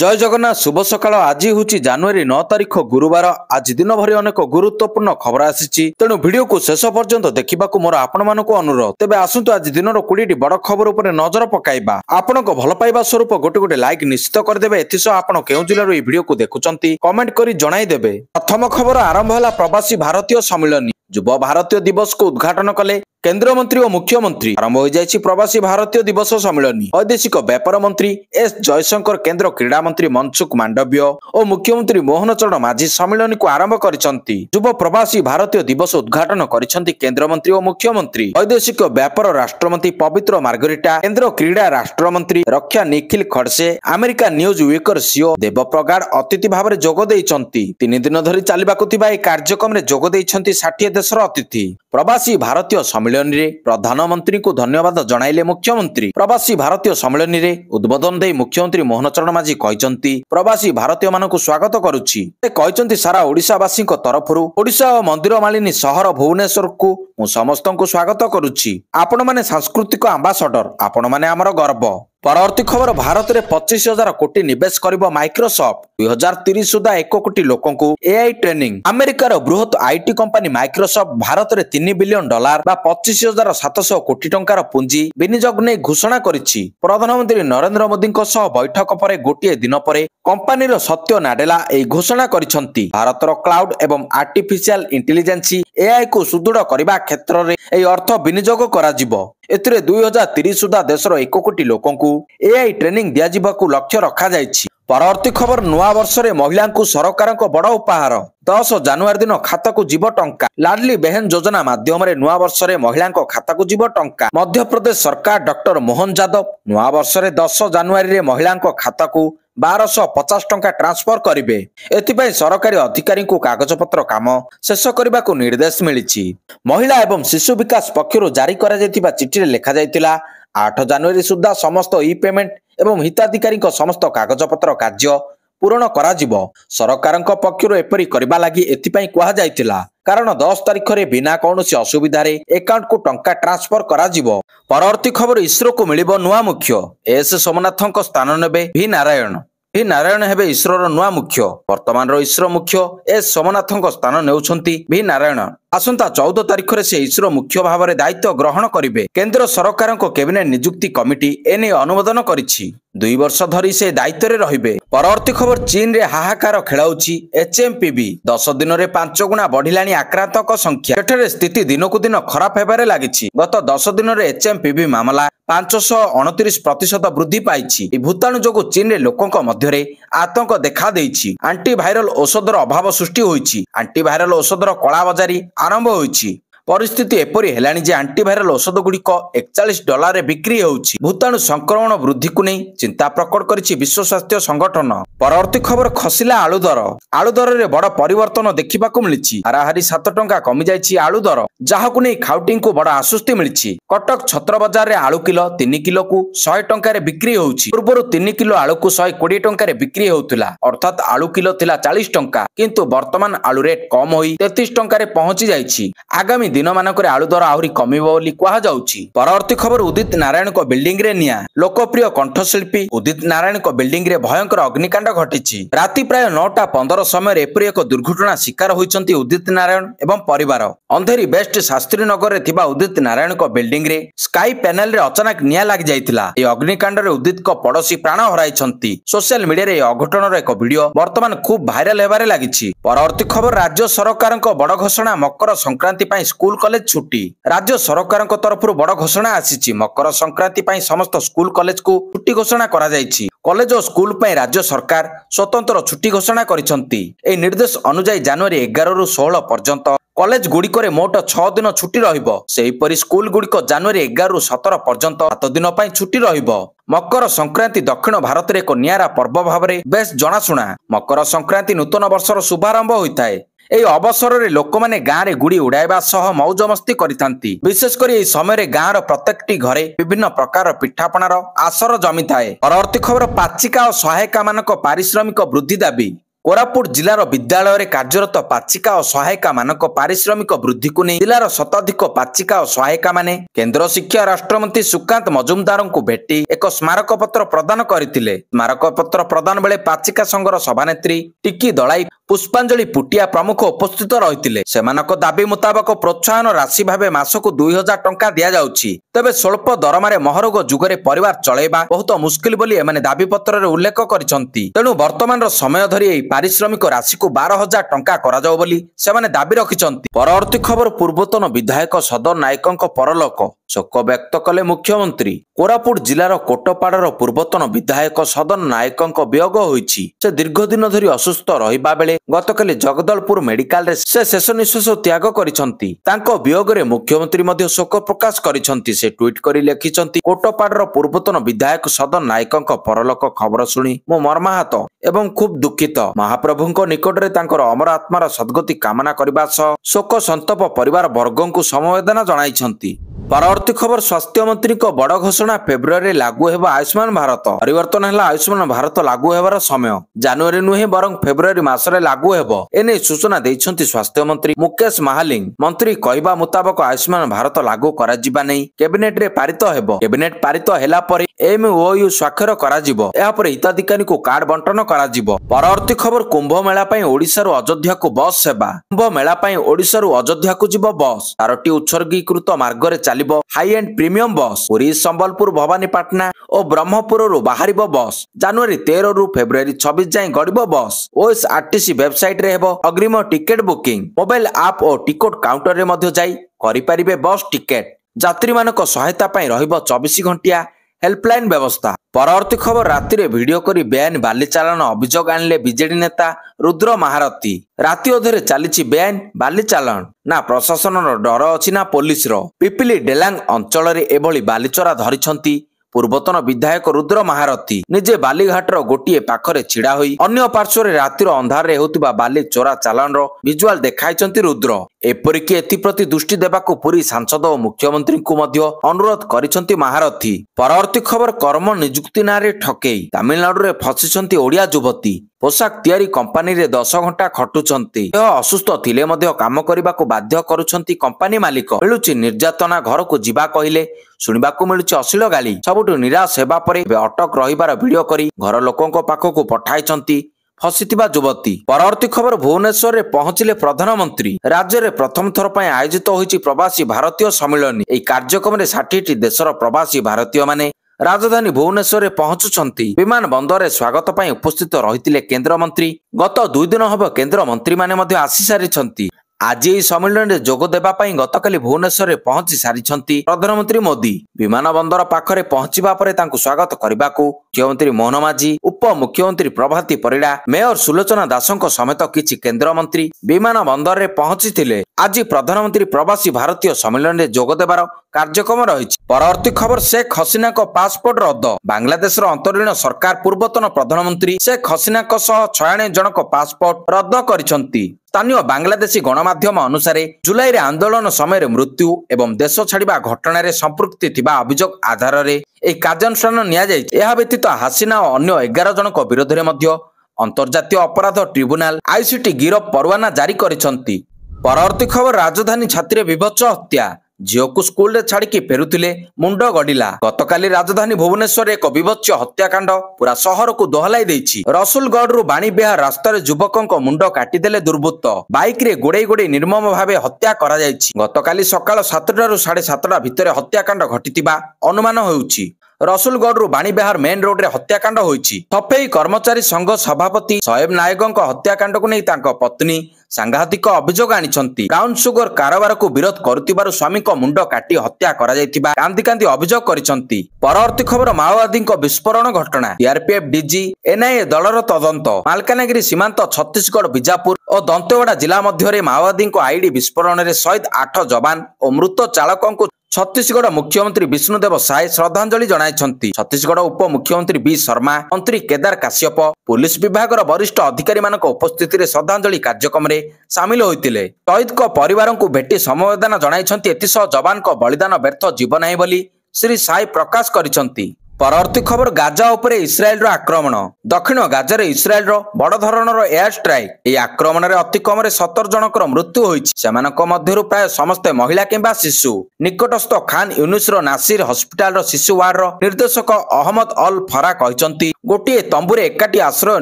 जय जगन्नाथ शुभ सकाळ आज हूँ जनवरी 9 तारिख गुरुवार आज दिन भरी अनेक गुरुत्वपूर्ण खबर आसी तेणु वीडियो को शेष पर्यंत देखा मोर आपण मानक अनुरोध तेज आसतु आज दिन 20 बड़ खबर उपर नजर पकाइबा आपण भल पाइबा स्वरूप गोटे गोटे लाइक निश्चित करदे एथिसह आपण केउ जिल्लार এই वीडियो को देखुचंती कमेंट करी जणाइदेबे। प्रथम खबर आरंभ होला प्रवासी भारतीय सम्मेलन युवा भारतीय दिवस को उद्घाटन कले केंद्र मंत्री और मुख्यमंत्री आरंभ हो जायछि प्रवासी भारतीय दिवस सम्मेलन। वैदेशिक व्यापार मंत्री एस जयशंकर केंद्र क्रीड़ा मंत्री मनसुख मांडव्य और मुख्यमंत्री मोहन चरण माझी सम्मेलन को आरंभ करिसंती। युवा प्रवासी भारतीय दिवस उद्घाटन करिसंती केंद्र मंत्री और मुख्यमंत्री। वैदेशिक व्यापार राष्ट्रमंत्री पवित्र मार्गरिटा, केंद्र क्रीड़ा राष्ट्रमंत्री Raksha Nikhil Khadse, America Newsweek CEO Dev Pragad अतिथि भाव में जोग देइछंती। 3 दिन धरी चलिबाकु थिबा ए कार्यक्रम रे जोग देइछंती 60 देशर अतिथि। प्रवासी भारतीय सम्मेलन रे प्रधानमंत्री को धन्यवाद जणाइले मुख्यमंत्री। प्रवासी भारतीय सम्मेलन रे उद्बोधन दे मुख्यमंत्री मोहन चरण माझी कहिसंती प्रवासी भारतीय मानकु स्वागत करूछि। से कहिसंती सारा ओडिसावासी को तरफरु ओडिसा और मंदिर मालिनी सहर भुवनेश्वर को मु समस्तंकु स्वागत करूछि। आपण माने सांस्कृतिक एम्बेसडर, आपण माने हमर गर्व। परवर्ती खबर भारत में 25,000 कोटी निवेश करिबो माइक्रोसॉफ्ट। 2030 सुधा 1 कोटी लोकों को एआई ट्रेनिंग। अमेरिकार बृहत आईटी कंपनी माइक्रोसॉफ्ट भारत में $3 बिलियन बा 25,700 कोटी टंकार पुंजी विनियोग ने घोषणा करिछि। प्रधानमंत्री नरेंद्र मोदी सह बैठक पर गोटे दिन पर कंपनीर सत्य नाडेला ए घोषणा करिसंती। भारतर क्लाउड एवं आर्टिफिशियल इंटेलिजेंस एआई को सुदृढ़ करबा क्षेत्र में ए अर्थ विनियोग करा जिवो। एथिरे 2030 सुधा देशर 1 कोटी लोकों को एआई ट्रेनिंग दिया जिबाकू लक्ष्य रखा जायछि। परवर्ती खबर नुआ वर्ष रे महिला को सरकार को बड़ उपहार। 10 जनवरी दिन खाता को जीव टंका। लाडली बहन योजना माध्यम रे नुआ वर्ष रे महिला खाता को जीव टंका। मध्य प्रदेश सरकार डॉक्टर मोहन यादव नुआ वर्ष रे 10 जनवरी रे महिला खाता को 1250 टंका ट्रांसफर करिवे। एथिपाई सरकारी अधिकारी को कागज पत्र काम शेष करने को निर्देश मिलिछि। महिला एवं शिशु विकास पक्षर जारी करा जायतिबा चिठी रे लेखा जायतिला 8 जनवरी सुधा समस्त ई पेमेंट एवं हिताधिकारी समस्त कागज पत्र कार्य पूरण करा जिवो। सरकार पक्षर एपरी करबा लागि एथिपाई कहा जायतिला कारण 10 तारिख रे बिना कौनसी असुविधा रे अकाउंट को टंका ट्रांसफर करा जिवो। परवर्ती खबर इसरो को मिलिबो नुआ मुख्य। एस सोमनाथन को स्थान नेबे वी नारायण। वी नारायण हेबे इसरोर नुआ मुख्य। वर्तमान इसरो मुख्य एस सोमनाथन को स्थान नेउछंती वी नारायण। आसंता 14 तारिख रे से इसरो मुख्य भाव में दायित्व ग्रहण करिवे। केंद्र सरकार को कैबिनेट नियुक्ति कमिटी एने अनुमोदन करिछि। 2 वर्ष धरी से दायित्व रे रहिबे। परवर्ती खबर चीन रे हाहाकार खेलाउछि एचएमपीवी। 10 दिन रे 5 गुणा बढ़िलानी आक्रांतक संख्या। सेठरे स्थिति दिनकु दिन खराब हेबारे लागिछि। गत 10 दिन रे एचएमपीवी मामला 529% वृद्धि पाइछि। ए भूताणु जोगु चीन रे लोकंक मध्य रे आतंक देखा देइछि। एंटीवायरल औषधर अभाव सृष्टि होइछि। एंटीवायरल औषधर कला बाजारी आरंभ होइछि। परिस्थिति एपरी हेलानी जे एंटीवायरल औषध गुड़िक $41 रे बिक्री होउछि। भूताणु संक्रमण वृद्धि को नहीं चिंता प्रकट करिछि विश्व स्वास्थ्य संगठन। परवर्ती खबर खसिला आलू दर। आलू दर रे बड़ परिवर्तन देखिबाकू मिलिछि। हाराहारी 7 टंका कमी जाइछि आलू दर, जाहाकू नहीं खाउटिंग को बड़ आश्वस्ति मिलिछि। कटक छत्र बाजार रे आलू किलो 3 किलो को 100 टंका रे बिक्री होउछि। पूर्वरु 3 किलो आलू को 120 टंका रे बिक्री होउथिला, अर्थात आलू किलो थिला 40 टंका, किंतु वर्तमान आलू रेट कम होई 33 टंका रे पहुंची जाइछि। आगामी दिन मानक आलू दर आहरी कमिबो बोली कहा जाउछि। परवर्ती खबर उदित नारायण को बिल्डिंग रे निया। लोकप्रिय कंठशिल्पी उदित नारायण को बिल्डिंग रे भयंकर अग्निकांड घटिछि। राति प्राय 9:15 समय एपरी एक दुर्घटना शिकार होइछंती उदित नारायण एवं परिवार। अंधेरी बेस्ट शास्त्री नगर रे थिबा उदित नारायण को बिल्डिंग रे स्काई पैनल रे अचानक निया लाग जाइतिला। ए अग्निकांड रे उदित को पड़ोसी प्राण हराइछंती। सोशल मीडिया रे अघटन रे एक वीडियो वर्तमान खूब भाइराल हेबारे लागिछि। परवर्ती खबर राज्य सरकार को बड़ घोषणा मकर संक्रांति पई स्कूल कॉलेज छुट्टी। राज्य सरकार तरफ बड़ घोषणा आसी। मकर संक्रांति पई समस्त स्कूल कॉलेज को छुट्टी घोषणा करा जायछि। कॉलेज और स्कूल पई राज्य सरकार स्वतंत्र छुट्टी घोषणा करिसंती। ए निर्देश अनुसार जनवरी 11 रु 16 पर्यंत कॉलेज गुड़िक मोट 6 दिन छुट्टी रहिबो। सेहीपरि स्कूल गुड़िक जनवरी 11 रु 17 पर्यंत 7 दिन पई छुट्टी रहिबो। मकर संक्रांति दक्षिण भारत रे एक नियारा पर्व भाव में बेस जनाशुना। मकर संक्रांति नूतन वर्षर शुभारंभ होइथाय। एई अवसर रे लोक माने गाँ रे गुड़ी उड़ाइबा सह मौज मस्ती करिथांती। विशेषकर एई समय रे गाँ रो प्रत्येकटी घरे विभिन्न प्रकार पिठापणार आसर जमी थाए। परवर्ती खबर पाचिका और सहायिका मानक पारिश्रमिक वृद्धि दाबी। कोरापुट जिलार विद्यालय कार्यरत पाचिका और सहायिका मानक पारिश्रमिक वृद्धि को नहीं जिलार शताधिक पाचिका और सहायिका माने केंद्र शिक्षा राष्ट्रमंत्री सुकांत मजुमदार को भेटी एक स्मारक पत्र प्रदान करथिले। स्मारक पत्र प्रदान बेले पाचिका संघर सभानेत्री टिकी दलाई पुष्पांजलि पुटिया प्रमुख उपस्थित रही सेमानक दाबी मुताबक प्रोत्साहन राशि भाव मासकु 2000 टंका दिया जाउछि। तबे स्वल्प दरमारे महरोग जुगरे परिवार चलैबा बहुत मुश्किल बोली एमाने दाबी पत्र उल्लेख करिसंती। तेणु वर्तमान समय धरी एही पारिश्रमिक राशि को 12,000 टंका करा जाउ बोली सेमाने दाबी रखिसंती। परवर्ती खबर पूर्वतन विधायक सदर नायकଙ୍କ परलोक शोक व्यक्त कले मुख्यमंत्री। कोरापुट जिलार कोटपाड़र पूर्वतन विधायक सदन नायकଙ୍କ वियोग होईछि। से दीर्घ दिन धरी असुस्थ रहिबा बेले गतकाली जगदलपुर मेडिकल रे से शेष निश्वास त्याग करिसंती। तांको वियोग रे मुख्यमंत्री मध्ये शोक प्रकाश करिसंती। से ट्वीट करी लेखिसंती, कोटपाड़र पूर्वतन विधायक सदन नायकଙ୍କ परलोक खबर सुनी मो मर्माहत एवं खूब दुखित। महाप्रभुଙ୍କ निकटरे तांकर अमर आत्मार सद्गति कामना करबा सह शोक संतप परिवार वर्गଙ୍କୁ समवेदना जणाइछंती। परवर्ती खबर स्वास्थ्य मंत्री को बड़ घोषणा फेब्रुआरी लागू हेबा आयुष्मान भारत। परिवर्तन है आयुष्मान भारत लागू हेबार समय जनवरी नुहे बरं फेब्रुआरी मासरे लागू हेबो एने सूचना दैछंती स्वास्थ्य मंत्री मुकेश महालिंग। मंत्री कहबा मुताबक आयुष्मान भारत लागू करा जिबा नै कैबिनेट रे पारित हेबो। कैबिनेट पारित हेला परे एमओयू स्वाक्षर करा जिवो। एहा परे हिताधिकारी को कार्ड बंटन करा जिवो। परवर्ती खबर कुंभ मेला पई ओडिसा रो अयोध्या को बस सेवा। कुंभ मेला पई ओडिसा रो अयोध्या को जिवो बस। 4टी उत्सर्गीकृत मार्ग रे हाई एंड प्रीमियम बस। पुरी संबलपुर भवानीपाटना और ब्रह्मपुर रु बाहरिबो बस। जनवरी 13 रु फेब्रुआरी 26 जाए गड़िबो बस। ओएसआरटीसी वेबसाइट रे हेबो अग्रिम टिकेट बुकिंग। मोबाइल ऐप और टिकट काउंटर रे मध्य जाई करि परिबे बस टिकेट। यात्री मानक सहायता पई रहिबो 24 घंटिया हेल्पलाइन व्यवस्था। परवर्ती खबर राति रे वीडियो करी बेआईन बाली चालान अभियोग आणले बीजेडी नेता रुद्र महारथी। राति अधरे चलीछि बेआईन बाली चालान। ना प्रशासन डर अछि ना पुलिस रो। पिपिली डेलांग अंचल रे एभली बालीचोरा धरिछंती पूर्वतन विधायक रुद्र महारथी। निजे बालीघाटर गोटिए पाखरे छिड़ा होई अन्य पार्श्व रे रातिर अंधार रे होतिबा बाली चोरा चालान रो विजुअल देखाइछंती रुद्र। एपरिकी एथिप्रति दृष्टि देबाकू पुरी सांसद और मुख्यमंत्री को मध्य अनुरोध करिसंती महारथी। परवर्ती खबर कर्म नियुक्ति नारे ठकेई। तमिलनाडु रे फसिसंती ओडिया युवती। पोशाक तैयारी कंपनी रे 10 घंटा खटुचंती। यह असुस्थ थिले मध्य काम करबाकू बाध्य करूचंती कंपनी मालिक। मिलुची निर्यातना घर को जिबा कहिले सुनिबाकू मिलुची अश्लील गाली। सबुठु निराश हेबा परे अटक रहिबार वीडियो करी घर लोकंको पाखकू पठाइचंती फसिथिबा युवती। परवर्ती खबर भुवनेश्वर रे पहुंचिले प्रधानमंत्री। राज्य रे प्रथम थर पय आयोजित होईची प्रवासी भारतीय सम्मेलन। एई कार्यक्रम रे 60टी देशर प्रवासी भारतीय माने राजधानी भुवनेश्वर रे पहुंचुछंती। विमान बंदर रे स्वागत पय उपस्थित रहितिले केंद्र मंत्री। गत 2 दिन हबो केंद्र मंत्री माने मध्य आसी सारिछंती। आज एही सम्मेलन रे जोग देबा पय गतकाली भुवनेश्वर रे पहुंची सारिछंती प्रधानमंत्री मोदी। विमान बंदर पाखरे पहुंचीबा परे तांकु स्वागत करिबाकू मुख्यमंत्री मोहन माझी, उप मुख्यमंत्री प्रभाती परिडा, मेयर सुलोचना दासଙ୍କ समेत किछि केंद्र मंत्री विमान बंदर रे पहुंचीथिले। आज प्रधानमंत्री प्रवासी भारतीय सम्मेलन रे जोग देबार कार्यक्रम रहिछि। परवर्ती खबर शेख हसीना को पासपोर्ट रद्द। बांग्लादेश रो अंतरीण सरकार पूर्वतन प्रधानमंत्री शेख हसीना को सह 96 जनक पासपोर्ट रद्द करिसंती। स्थानीय बांग्लादेशी गणमाध्यम अनुसार जुलाई रे आंदोलन समय मृत्यु एवं देश छाड़िबा घटना रे संपृक्ति थिबा अभियोग आधार रे ए कार्यानुष्ठान निया जाय। एहा व्यतीत हसीना और अन्य 11 जनक विरोध रे मध्य अंतर्जातीय अपराध ट्रिब्यूनाल आईसीटी गिरफ परवाना जारी करिसंती। परवर्ती खबर राजधानी छात्री विभत्स हत्या। झील को स्कूल रे छाड़िकी फेरुथिले मुंड गडिला। गतकाली राजधानी भुवनेश्वर एक विभत्स हत्याकांड पूरा सहर को दोहलाई देछि। रसुलगढ़ रु बाणी बिहार रास्तार युवकଙ୍କ मुंड काटिदेले दुर्बृत्त। बाइक रे गोड़े गोड़े निर्मम भावे हत्या करा जायछि। गतकाली सकाळ 7टा रु 7:30 भितरे हत्याकांड घटितिबा अनुमान होउछि। रसुलगढ़ रु बाणी बिहार मेन रोड रे हत्याकांड होइछि। सफेई कर्मचारी संघ सभापति सोएब नायकଙ୍କ हत्याकांड को नै तांको पत्नी सांघातिक अभियोग आनिछंती। ब्राउन सुगर कारोबार को विरोध करुतिबारु स्वामी को मुंड काटी हत्या करा जायतिबा कांदी कांदी अभियोग करिसंती। परवर्ती खबर माओवादी विस्फोरण घटना। सीआरपीएफ डीजी एनआईए दलर तदंत। मालकानगिरी सीमांत छत्तीसगढ़ बीजापुर और दंतेवाड़ा जिला मध्य माओवादी आईडी विस्फोरण रे शहीद 8 जवान और मृत चालक छत्तीसगढ़ मुख्यमंत्री विष्णुदेव साय श्रद्धांजलि जणाइछंती। छत्तीसगढ़ उप मुख्यमंत्री बी शर्मा, मंत्री केदार काश्यप, पुलिस विभाग वरिष्ठ अधिकारी मानक उपस्थिति रे श्रद्धांजलि कार्यक्रम रे सामिल होइतिले। शहीद को परिवार को भेटी समवेदना जणाइछंती। एतिसह जवान को बलिदान व्यर्थ जीव नाही बोली श्री साय प्रकाश करिछंती। ପରବର୍ତ୍ତୀ ଖବର ଗାଜା ଉପରେ ଇସ୍ରାଏଲର ଆକ୍ରମଣ। ଦକ୍ଷିଣ ଗାଜାରେ ଇସ୍ରାଏଲର ବଡ଼ ଧରଣର ଏୟାର ଷ୍ଟ୍ରାଇକ୍। ଏହି ଆକ୍ରମଣରେ ଅତି କମରେ 17 ଜଣଙ୍କର ମୃତ୍ୟୁ ହୋଇଛି। ସେମାନଙ୍କ ମଧ୍ୟରୁ ପ୍ରାୟ ସମସ୍ତେ ମହିଳା କିମ୍ବା ଶିଶୁ। ନିକଟସ୍ଥ ଖାନ୍ ୟୁନିସ୍ର ନାସିର ହସ୍ପିଟାଲର ଶିଶୁ ୱାର୍ଡର ନିର୍ଦ୍ଦେଶକ ଅହମ୍ମଦ ଅଲ ଫରା କହିଛନ୍ତି, ଗୋଟିଏ ତମ୍ବୁରେ ଏକାଠି ଆଶ୍ରୟ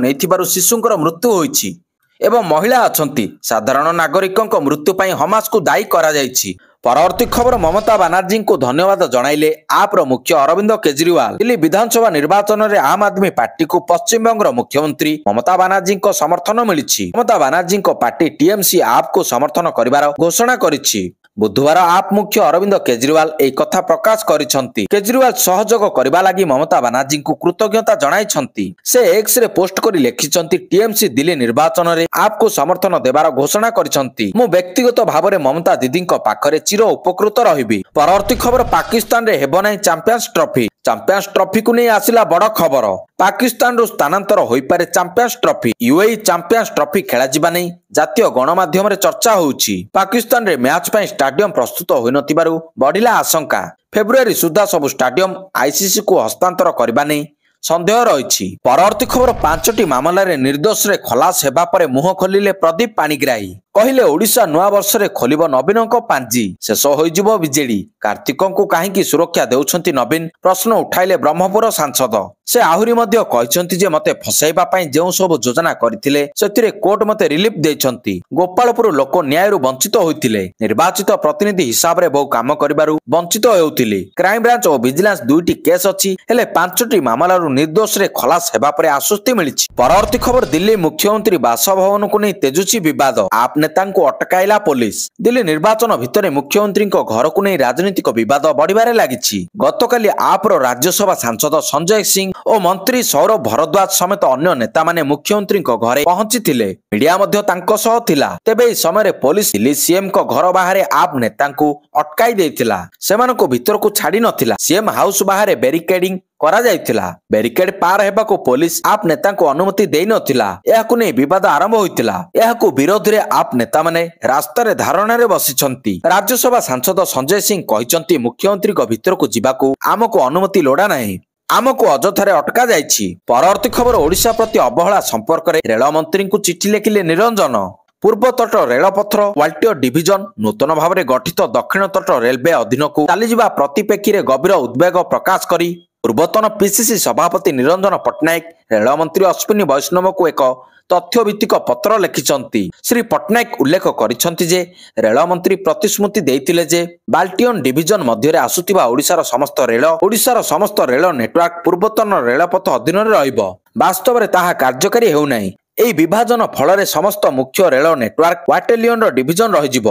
ନେଇଥିବାରୁ ଶିଶୁଙ୍କର ମୃତ୍ୟୁ ହୋଇଛି ଏବଂ ମହିଳା ଅଛନ୍ତି। ସାଧାରଣ ନାଗରିକଙ୍କ ମୃତ୍ୟୁ ପାଇଁ ହମାସକୁ ଦାୟୀ କରାଯାଇଛି। ପରବର୍ତ୍ତୀ ଖବର ମମତା ବାନାର୍ଜୀଙ୍କୁ ଧନ୍ୟବାଦ ଜଣାଇଲେ ଆପ୍ର ମୁଖ୍ୟ ଅରବିନ୍ଦ କେଜରିୱାଲ। ଦିଲ୍ଲୀ ବିଧାନସଭା ନିର୍ବାଚନରେ ଆମ୍ ଆଦମୀ ପାର୍ଟିକୁ ପଶ୍ଚିମବଙ୍ଗର ମୁଖ୍ୟମନ୍ତ୍ରୀ ମମତା ବାନାର୍ଜୀଙ୍କ ସମର୍ଥନ ମିଳିଛି। ମମତା ବାନାର୍ଜୀଙ୍କ ପାର୍ଟି ଟିଏମସି ଆପ୍କୁ ସମର୍ଥନ କରିବାର ଘୋଷଣା କରିଛି। ବୁଧବାର ଆପ୍ ମୁଖ୍ୟ ଅରବିନ୍ଦ କେଜରିୱାଲ ଏହି କଥା ପ୍ରକାଶ କରିଛନ୍ତି। କେଜରିୱାଲ ସହଯୋଗ କରିବା ଲାଗି ମମତା ବାନାର୍ଜୀଙ୍କୁ କୃତଜ୍ଞତା ଜଣାଇଛନ୍ତି। ସେ ଏକ୍ସରେ ପୋଷ୍ଟ କରି ଲେଖିଛନ୍ତି, ଟିଏମସି ଦିଲ୍ଲୀ ନିର୍ବାଚନରେ ଆପ୍କୁ ସମର୍ଥନ ଦେବାର ଘୋଷଣା କରିଛନ୍ତି। ମୁଁ ବ୍ୟକ୍ତିଗତ ଭାବରେ ମମତା ଦିଦିଙ୍କ ପାଖରେ ଚିର ଉପକୃତ ରହିବି। ପରବର୍ତ୍ତୀ ଖବର ପାକିସ୍ତାନରେ ହେବ ନାହିଁ ଚାମ୍ପିୟନ୍ସ ଟ୍ରଫି। ଚାମ୍ପିୟନ୍ସ ଟ୍ରଫିକୁ ନେଇ ଆସିଲା ବଡ଼ ଖବର। ପାକିସ୍ତାନରୁ ସ୍ଥାନାନ୍ତର ହୋଇପାରେ Champions Trophy. UAE Champions Trophy ଖେଳାଯିବା ନେଇ ଜାତୀୟ ଗଣମାଧ୍ୟମରେ ଚର୍ଚ୍ଚା ହେଉଛି। ପାକିସ୍ତାନରେ ମ୍ୟାଚ୍ ପାଇଁ ଷ୍ଟାଡିୟମ ପ୍ରସ୍ତୁତ ହୋଇନଥିବାରୁ ବଢିଲା ଆଶଙ୍କା। ଫେବୃଆରୀ ସୁଦ୍ଧା ସବୁ ଷ୍ଟାଡିୟମ ଆଇସିସିକୁ ହସ୍ତାନ୍ତର କରିବା ନେଇ ସନ୍ଦେହ ରହିଛି। ପରବର୍ତ୍ତୀ ଖବର 5ଟି ମାମଲାରେ ନିର୍ଦ୍ଦୋଷରେ ଖଲାସ ହେବା ପରେ ମୁହଁ ଖୋଲିଲେ ପ୍ରଦୀପ ପାଣିଗ୍ରାହୀ। କହିଲେ, ଓଡ଼ିଶା ନୂଆ ବର୍ଷରେ ଖୋଲିବ ନବୀନଙ୍କ ପାଞ୍ଜି, ଶେଷ ହୋଇଯିବ ବିଜେଡି। କାର୍ତ୍ତିକଙ୍କୁ କାହିଁକି ସୁରକ୍ଷା ଦେଉଛନ୍ତି ନବୀନ, ପ୍ରଶ୍ନ ଉଠାଇଲେ ବ୍ରହ୍ମପୁର ସାଂସଦ। ସେ ଆହୁରି ମଧ୍ୟ କହିଛନ୍ତି ଯେ ମୋତେ ଫସାଇବା ପାଇଁ ଯେଉଁ ସବୁ ଯୋଜନା କରିଥିଲେ ସେଥିରେ କୋର୍ଟ ମୋତେ ରିଲିଫ ଦେଇଛନ୍ତି। ଗୋପାଳପୁର ଲୋକ ନ୍ୟାୟରୁ ବଞ୍ଚିତ ହୋଇଥିଲେ। ନିର୍ବାଚିତ ପ୍ରତିନିଧି ହିସାବରେ ବହୁ କାମ କରିବାରୁ ବଞ୍ଚିତ ହେଉଥିଲି। କ୍ରାଇମବ୍ରାଞ୍ଚ ଓ ଭିଜିଲାନ୍ସ 2ଟି କେସ୍ ଅଛି, ହେଲେ 5ଟି ମାମଲାରୁ ନିର୍ଦ୍ଦୋଷରେ ଖଲାସ ହେବା ପରେ ଆଶ୍ୱସ୍ତି ମିଳିଛି। ପରବର୍ତ୍ତୀ ଖବର ଦିଲ୍ଲୀ ମୁଖ୍ୟମନ୍ତ୍ରୀ ବାସଭବନକୁ ନେଇ ତେଜୁଛି ବିବାଦ। ଆପ୍ ନେତାଙ୍କୁ ଅଟକାଇଲା ପୋଲିସ। ଦିଲ୍ଲୀ ନିର୍ବାଚନ ଭିତରେ ମୁଖ୍ୟମନ୍ତ୍ରୀଙ୍କ ଘରକୁ ନେଇ ରାଜନୈତିକ ବିବାଦ ବଢିବାରେ ଲାଗିଛି। ଗତକାଲି ଆପ୍ର ରାଜ୍ୟସଭା ସାଂସଦ ସଞ୍ଜୟ ସିଂ ଓ ମନ୍ତ୍ରୀ ସୌରଭ ଭରଦ୍ୱାଜ ସମେତ ଅନ୍ୟ ନେତାମାନେ ମୁଖ୍ୟମନ୍ତ୍ରୀଙ୍କ ଘରେ ପହଞ୍ଚିଥିଲେ। ମିଡିଆ ମଧ୍ୟ ତାଙ୍କ ସହ ଥିଲା। ତେବେ ଏହି ସମୟରେ ପୋଲିସ ଦିଲ୍ଲୀ ସିଏମଙ୍କ ଘର ବାହାରେ ଆପ୍ ନେତାଙ୍କୁ ଅଟକାଇ ଦେଇଥିଲା। ସେମାନଙ୍କୁ ଭିତରକୁ ଛାଡି ନଥିଲା। ସିଏମ ହାଉସ ବାହାରେ ବ୍ୟାରିକେଡିଂ କରାଯାଇଥିଲା। ବ୍ୟାରିକେଡ୍ ପାର ହେବାକୁ ପୋଲିସ ଆପ୍ ନେତାଙ୍କୁ ଅନୁମତି ଦେଇନଥିଲା। ଏହାକୁ ନେଇ ବିବାଦ ଆରମ୍ଭ ହୋଇଥିଲା। ଏହାକୁ ବିରୋଧରେ ଆପ୍ ନେତାମାନେ ରାସ୍ତାରେ ଧାରଣାରେ ବସିଛନ୍ତି। ରାଜ୍ୟସଭା ସାଂସଦ ସଞ୍ଜୟ ସିଂ କହିଛନ୍ତି, ମୁଖ୍ୟମନ୍ତ୍ରୀଙ୍କ ଭିତରକୁ ଯିବାକୁ ଆମକୁ ଅନୁମତି ଲୋଡ଼ା ନାହିଁ। ଆମକୁ ଅଯଥାରେ ଅଟକା ଯାଇଛି। ପରବର୍ତ୍ତୀ ଖବର ଓଡ଼ିଶା ପ୍ରତି ଅବହେଳା ସମ୍ପର୍କରେ ରେଳମନ୍ତ୍ରୀଙ୍କୁ ଚିଠି ଲେଖିଲେ ନିରଞ୍ଜନ। ପୂର୍ବତଟ ରେଳପଥର ୱାଲ୍ଟିୟର ଡିଭିଜନ ନୂତନ ଭାବରେ ଗଠିତ ଦକ୍ଷିଣ ତଟ ରେଲୱେ ଅଧୀନକୁ ଚାଲିଯିବା ପରିପ୍ରେକ୍ଷୀରେ ଗଭୀର ଉଦ୍ବେଗ ପ୍ରକାଶ କରି ପୂର୍ବତନ ପିସିସି ସଭାପତି ନିରଞ୍ଜନ ପଟ୍ଟନାୟକ ରେଳମନ୍ତ୍ରୀ ଅଶ୍ୱିନୀ ବୈଷ୍ଣବଙ୍କୁ ଏକ ତଥ୍ୟଭିତ୍ତିକ ପତ୍ର ଲେଖିଛନ୍ତି। ଶ୍ରୀ ପଟ୍ଟନାୟକ ଉଲ୍ଲେଖ କରିଛନ୍ତି ଯେ ରେଳମନ୍ତ୍ରୀ ପ୍ରତିଶ୍ରୁତି ଦେଇଥିଲେ ଯେ ବାଲ୍ଟିୟନ ଡିଭିଜନ ମଧ୍ୟରେ ଆସୁଥିବା ଓଡ଼ିଶାର ସମସ୍ତ ରେଳ ନେଟୱାର୍କ ପୂର୍ବତନ ରେଳପଥ ଅଧୀନରେ ରହିବ। ବାସ୍ତବରେ ତାହା କାର୍ଯ୍ୟକାରୀ ହେଉନାହିଁ। ଏହି ବିଭାଜନ ଫଳରେ ସମସ୍ତ ମୁଖ୍ୟ ରେଳ ନେଟୱାର୍କ ବାଟାଲିୟନର ଡିଭିଜନ ରହିଯିବ,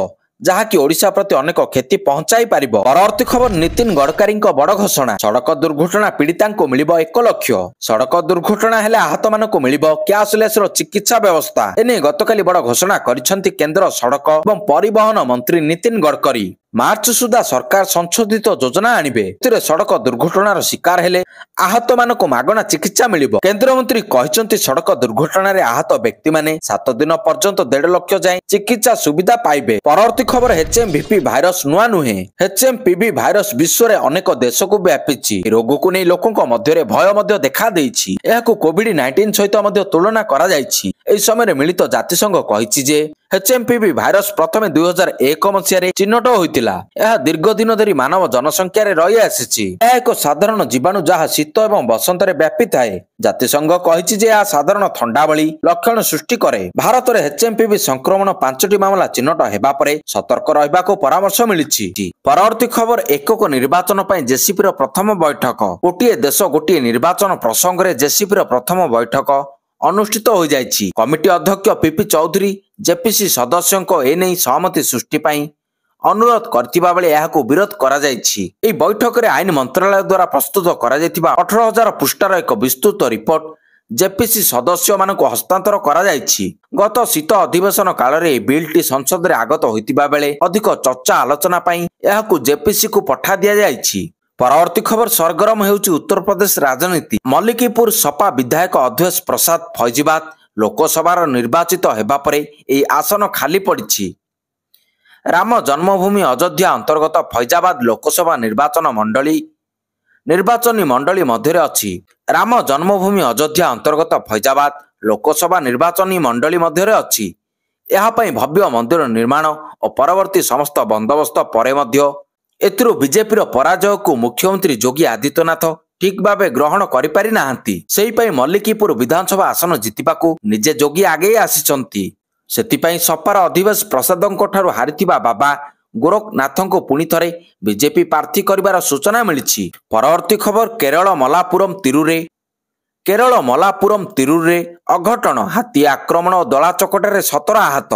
ଯାହାକି ଓଡ଼ିଶା ପ୍ରତି ଅନେକ କ୍ଷତି ପହଞ୍ଚାଇ ପାରିବ। ପରବର୍ତ୍ତୀ ଖବର ନିତିନ ଗଡକାରୀଙ୍କ ବଡ଼ ଘୋଷଣା। ସଡ଼କ ଦୁର୍ଘଟଣା ପୀଡ଼ିତାଙ୍କୁ ମିଳିବ 1 ଲକ୍ଷ। ସଡ଼କ ଦୁର୍ଘଟଣା ହେଲେ ଆହତମାନଙ୍କୁ ମିଳିବ କ୍ୟାସଲେସର ଚିକିତ୍ସା ବ୍ୟବସ୍ଥା। ଏନେଇ ଗତକାଲି ବଡ଼ ଘୋଷଣା କରିଛନ୍ତି କେନ୍ଦ୍ର ସଡ଼କ ଏବଂ ପରିବହନ ମନ୍ତ୍ରୀ ନିତିନ ଗଡକରୀ। ମାର୍ଚ୍ଚ ସୁଦ୍ଧା ସରକାର ସଂଶୋଧିତ ଯୋଜନା ଆଣିବେ। ଏଥିରେ ସଡ଼କ ଦୁର୍ଘଟଣାର ଶିକାର ହେଲେ ଆହତମାନଙ୍କୁ ମାଗଣା ଚିକିତ୍ସା ମିଳିବ। କେନ୍ଦ୍ରମନ୍ତ୍ରୀ କହିଛନ୍ତି, ସଡ଼କ ଦୁର୍ଘଟଣାରେ ଆହତ ବ୍ୟକ୍ତିମାନେ 7 ଦିନ ପର୍ଯ୍ୟନ୍ତ 1.5 ଲକ୍ଷ ଯାଏଁ ଚିକିତ୍ସା ସୁବିଧା ପାଇବେ। ପରବର୍ତ୍ତୀ ଖବର HMPV ଭାଇରସ ନୂଆ ନୁହେଁ। HMPV ଭାଇରସ ବିଶ୍ୱରେ ଅନେକ ଦେଶକୁ ବ୍ୟାପିଛି। ରୋଗକୁ ନେଇ ଲୋକଙ୍କ ମଧ୍ୟରେ ଭୟ ମଧ୍ୟ ଦେଖାଦେଇଛି। ଏହାକୁ କୋଭିଡ-19 ସହିତ ମଧ୍ୟ ତୁଳନା କରାଯାଇଛି। ଏହି ସମୟରେ ମିଳିତ ଜାତିସଂଘ କହିଛି ଯେ HMPV ଭାଇରସ ପ୍ରଥମେ 2001 ମସିହାରେ ଚିହ୍ନଟ ହୋଇଥିଲା। ଏହା ଦୀର୍ଘ ଦିନ ଧରି ମାନବ ଜନସଂଖ୍ୟାରେ ରହି ଆସିଛି। ଏହା ଏକ ସାଧାରଣ ଜୀବାଣୁ ଯାହା ଶୀତ ଏବଂ ବସନ୍ତରେ ବ୍ୟାପିଥାଏ। ଜାତିସଂଘ କହିଛି ଯେ ଏହା ସାଧାରଣ ଥଣ୍ଡା ଭଳି ଲକ୍ଷଣ ସୃଷ୍ଟି କରେ। ଭାରତରେ HMPV ସଂକ୍ରମଣ 5ଟି ମାମଲା ଚିହ୍ନଟ ହେବା ପରେ ସତର୍କ ରହିବାକୁ ପରାମର୍ଶ ମିଳିଛି। ପରବର୍ତ୍ତୀ ଖବର ଏକକ ନିର୍ବାଚନ ପାଇଁ ଜେସିପିର ପ୍ରଥମ ବୈଠକ। ଗୋଟିଏ ଦେଶ ଗୋଟିଏ ନିର୍ବାଚନ ପ୍ରସଙ୍ଗରେ ଜେସିପିର ପ୍ରଥମ ବୈଠକ ଅନୁଷ୍ଠିତ ହୋଇଯାଇଛି। କମିଟି ଅଧ୍ୟକ୍ଷ ପିପି ଚୌଧୁରୀ ଜେପିସି ସଦସ୍ୟଙ୍କ ଏନେଇ ସହମତି ସୃଷ୍ଟି ପାଇଁ ଅନୁରୋଧ କରିଥିବା ବେଳେ ଏହାକୁ ବିରୋଧ କରାଯାଇଛି। ଏହି ବୈଠକରେ ଆଇନ ମନ୍ତ୍ରାଳୟ ଦ୍ୱାରା ପ୍ରସ୍ତୁତ କରାଯାଇଥିବା 18,000 ପୃଷ୍ଠାର ଏକ ବିସ୍ତୃତ ରିପୋର୍ଟ ଜେପିସି ସଦସ୍ୟମାନଙ୍କୁ ହସ୍ତାନ୍ତର କରାଯାଇଛି। ଗତ ଶୀତ ଅଧିବେଶନ କାଳରେ ଏହି ବିଲ୍ଟି ସଂସଦରେ ଆଗତ ହୋଇଥିବା ବେଳେ ଅଧିକ ଚର୍ଚ୍ଚା ଆଲୋଚନା ପାଇଁ ଏହାକୁ ଜେପିସିକୁ ପଠା ଦିଆଯାଇଛି। ପରବର୍ତ୍ତୀ ଖବର ସରଗରମ ହେଉଛି ଉତ୍ତରପ୍ରଦେଶ ରାଜନୀତି। ମଲ୍ଲିକୀପୁର ସପା ବିଧାୟକ ଅଧେଶ ପ୍ରସାଦ ଫୈଜିବାଦ ଲୋକସଭାର ନିର୍ବାଚିତ ହେବା ପରେ ଏହି ଆସନ ଖାଲି ପଡ଼ିଛି। ରାମ ଜନ୍ମଭୂମି ଅଯୋଧ୍ୟା ଅନ୍ତର୍ଗତ ଫୈଜାବାଦ ଲୋକସଭା ନିର୍ବାଚନ ମଣ୍ଡଳୀ ନିର୍ବାଚନୀ ମଣ୍ଡଳୀ ମଧ୍ୟରେ ଅଛି। ରାମ ଜନ୍ମଭୂମି ଅଯୋଧ୍ୟା ଅନ୍ତର୍ଗତ ଫୈଜାବାଦ ଲୋକସଭା ନିର୍ବାଚନୀ ମଣ୍ଡଳୀ ମଧ୍ୟରେ ଅଛି। ଏହା ପାଇଁ ଭବ୍ୟ ମନ୍ଦିର ନିର୍ମାଣ ଓ ପରବର୍ତ୍ତୀ ସମସ୍ତ ବନ୍ଦୋବସ୍ତ ପରେ ମଧ୍ୟ ଏଥିରୁ ବିଜେପିର ପରାଜୟକୁ ମୁଖ୍ୟମନ୍ତ୍ରୀ ଯୋଗୀ ଆଦିତ୍ୟନାଥ ଠିକ୍ ଭାବେ ଗ୍ରହଣ କରିପାରି ନାହାନ୍ତି। ସେହିପାଇଁ ମଲ୍ଲିକୀପୁର ବିଧାନସଭା ଆସନ ଜିତିବାକୁ ନିଜେ ଯୋଗୀ ଆଗେଇ ଆସିଛନ୍ତି। ସେଥିପାଇଁ ସପାର ଅଧିବାସ ପ୍ରସାଦଙ୍କ ଠାରୁ ହାରିଥିବା ବାବା ଗୋରଖନାଥଙ୍କୁ ପୁଣି ଥରେ ବିଜେପି ପ୍ରାର୍ଥୀ କରିବାର ସୂଚନା ମିଳିଛି। ପରବର୍ତ୍ତୀ ଖବର କେରଳ ମଲାପୁରମ୍ ତିରୁରରେ ଅଘଟଣ, ହାତୀ ଆକ୍ରମଣ ଓ ଦଳାଚକଟାରେ 17 ଆହତ।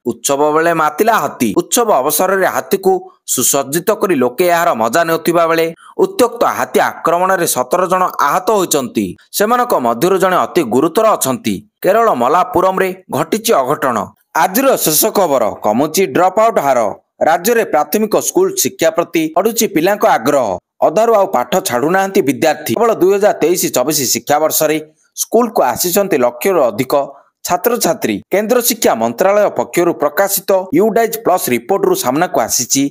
ଉତ୍ସବ ବେଳେ ମାତିଲା ହାତୀ। ଉତ୍ସବ ଅବସରରେ ହାତୀକୁ ସୁସଜ୍ଜିତ କରି ଲୋକେ ଏହାର ମଜା ନେଉଥିବା ବେଳେ ଉତ୍ତ୍ୟକ୍ତ ହାତୀ ଆକ୍ରମଣରେ 17 ଜଣ ଆହତ ହୋଇଛନ୍ତି। ସେମାନଙ୍କ ମଧ୍ୟରୁ ଜଣେ ଅତି ଗୁରୁତର ଅଛନ୍ତି। କେରଳ ମଲାପୁରମରେ ଘଟିଛି ଅଘଟଣ। ଆଜିର ଶେଷ ଖବର, କମୁଛି ଡ୍ରପ୍ ଆଉଟ୍ ହାର। ରାଜ୍ୟରେ ପ୍ରାଥମିକ ସ୍କୁଲ ଶିକ୍ଷା ପ୍ରତି ବଢୁଛି ପିଲାଙ୍କ ଆଗ୍ରହ। ଅଧାରୁ ଆଉ ପାଠ ଛାଡୁନାହାନ୍ତି ବିଦ୍ୟାର୍ଥୀ। କେବଳ 2023-24 ଶିକ୍ଷାବର୍ଷରେ ସ୍କୁଲକୁ ଆସିଛନ୍ତି ଲକ୍ଷରୁ ଅଧିକ ଛାତ୍ରଛାତ୍ରୀ। କେନ୍ଦ୍ର ଶିକ୍ଷା ମନ୍ତ୍ରାଳୟ ପକ୍ଷରୁ ପ୍ରକାଶିତ ୟୁଡାଇଜ୍ ପ୍ଲସ୍ ରିପୋର୍ଟରୁ ସାମ୍ନାକୁ ଆସିଛି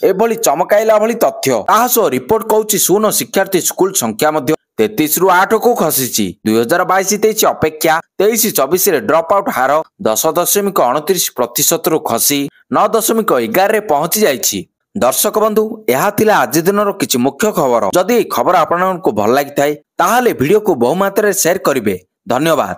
ଏଭଳି ଚମକାଇଲା ଭଳି ତଥ୍ୟ। ତାହା ସହ ରିପୋର୍ଟ କହୁଛି ଶୂନ ଶିକ୍ଷାର୍ଥୀ ସ୍କୁଲ ସଂଖ୍ୟା ମଧ୍ୟ 33ରୁ 8କୁ ଖସିଛି। 2022-23 ଅପେକ୍ଷା 23-24ରେ ଡ୍ରପ୍ ଆଉଟ୍ ହାର 10.29%ରୁ ଖସି 9.11ରେ ପହଞ୍ଚି ଯାଇଛି। ଦର୍ଶକ ବନ୍ଧୁ, ଏହା ଥିଲା ଆଜି ଦିନର କିଛି ମୁଖ୍ୟ ଖବର। ଯଦି ଏହି ଖବର ଆପଣଙ୍କୁ ଭଲ ଲାଗିଥାଏ ତାହେଲେ ଭିଡିଓକୁ ବହୁ ମାତ୍ରାରେ ସେୟାର କରିବେ। ଧନ୍ୟବାଦ।